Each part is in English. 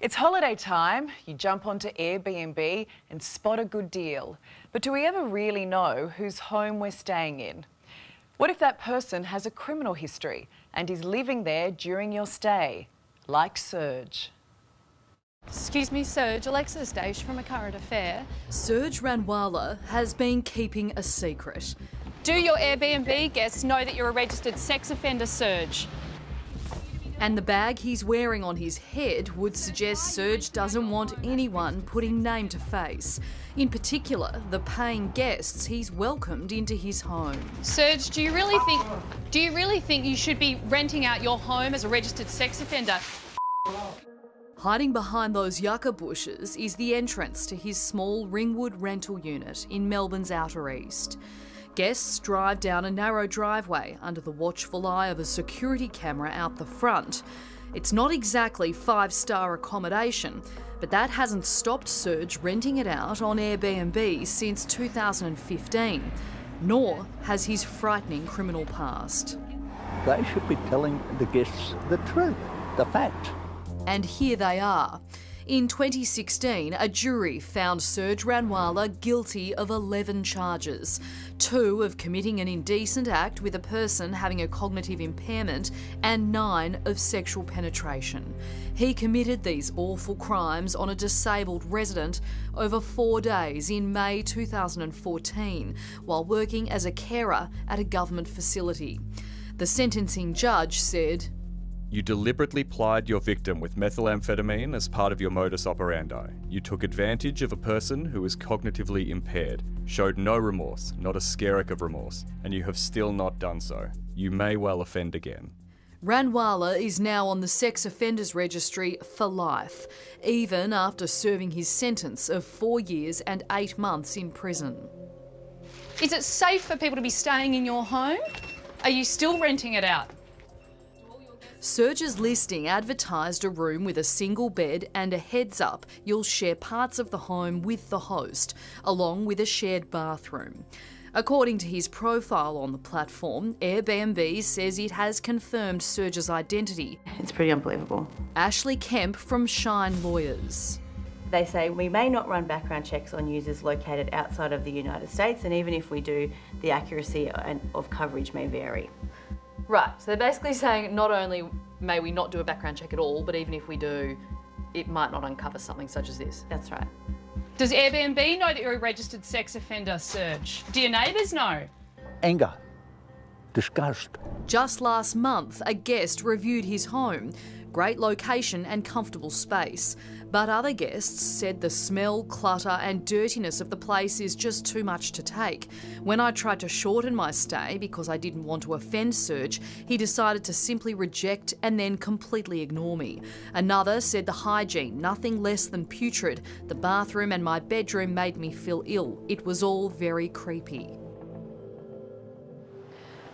It's holiday time, you jump onto Airbnb and spot a good deal. But do we ever really know whose home we're staying in? What if that person has a criminal history and is living there during your stay, like Serge? Excuse me, Serge. Alexis Daesh from A Current Affair. Serge Ranwala has been keeping a secret. Do your Airbnb guests know that you're a registered sex offender, Serge? And the bag he's wearing on his head would suggest Serge doesn't want anyone putting name to face. In particular, the paying guests he's welcomed into his home. Serge, do you really think you should be renting out your home as a registered sex offender? Hiding behind those yucca bushes is the entrance to his small Ringwood rental unit in Melbourne's Outer East. Guests drive down a narrow driveway under the watchful eye of a security camera out the front. It's not exactly five-star accommodation, but that hasn't stopped Serge renting it out on Airbnb since 2015, nor has his frightening criminal past. They should be telling the guests the truth, the facts. And here they are. In 2016, a jury found Serge Ranwala guilty of 11 charges. 2 of committing an indecent act with a person having a cognitive impairment and 9 of sexual penetration. He committed these awful crimes on a disabled resident over 4 days in May 2014 while working as a carer at a government facility. The sentencing judge said, "You deliberately plied your victim with methamphetamine as part of your modus operandi. You took advantage of a person who is cognitively impaired, showed no remorse, not a skerrick of remorse, and you have still not done so. You may well offend again." Ranwala is now on the sex offenders registry for life, even after serving his sentence of 4 years and 8 months in prison. Is it safe for people to be staying in your home? Are you still renting it out? Serge's listing advertised a room with a single bed and a heads up you'll share parts of the home with the host, along with a shared bathroom. According to his profile on the platform, Airbnb says it has confirmed Serge's identity. It's pretty unbelievable. Ashley Kemp from Shine Lawyers. They say we may not run background checks on users located outside of the United States, and even if we do, the accuracy of coverage may vary. Right, so they're basically saying not only may we not do a background check at all, but even if we do, it might not uncover something such as this. That's right. Does Airbnb know that you're a registered sex offender, Serge? Do your neighbours know? Anger, disgust. Just last month, a guest reviewed his home. Great location and comfortable space. But other guests said the smell, clutter and dirtiness of the place is just too much to take. When I tried to shorten my stay because I didn't want to offend Serge, he decided to simply reject and then completely ignore me. Another said the hygiene, nothing less than putrid. The bathroom and my bedroom made me feel ill. It was all very creepy.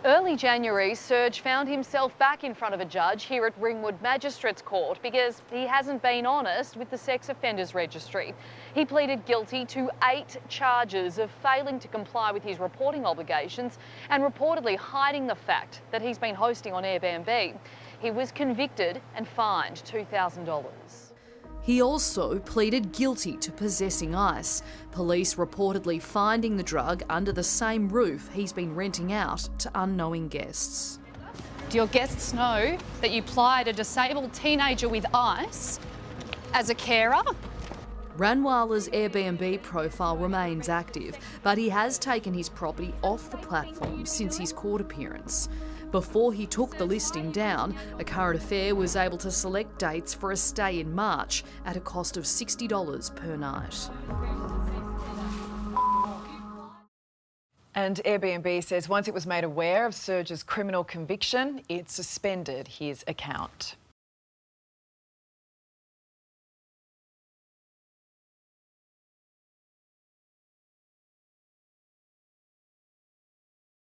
Early January, Serge found himself back in front of a judge here at Ringwood Magistrates Court because he hasn't been honest with the Sex Offenders Registry. He pleaded guilty to 8 charges of failing to comply with his reporting obligations and reportedly hiding the fact that he's been hosting on Airbnb. He was convicted and fined $2,000. He also pleaded guilty to possessing ice, police reportedly finding the drug under the same roof he's been renting out to unknowing guests. Do your guests know that you plied a disabled teenager with ice as a carer? Ranwala's Airbnb profile remains active, but he has taken his property off the platform since his court appearance. Before he took the listing down, A Current Affair was able to select dates for a stay in March at a cost of $60 per night. And Airbnb says once it was made aware of Serge's criminal conviction, it suspended his account.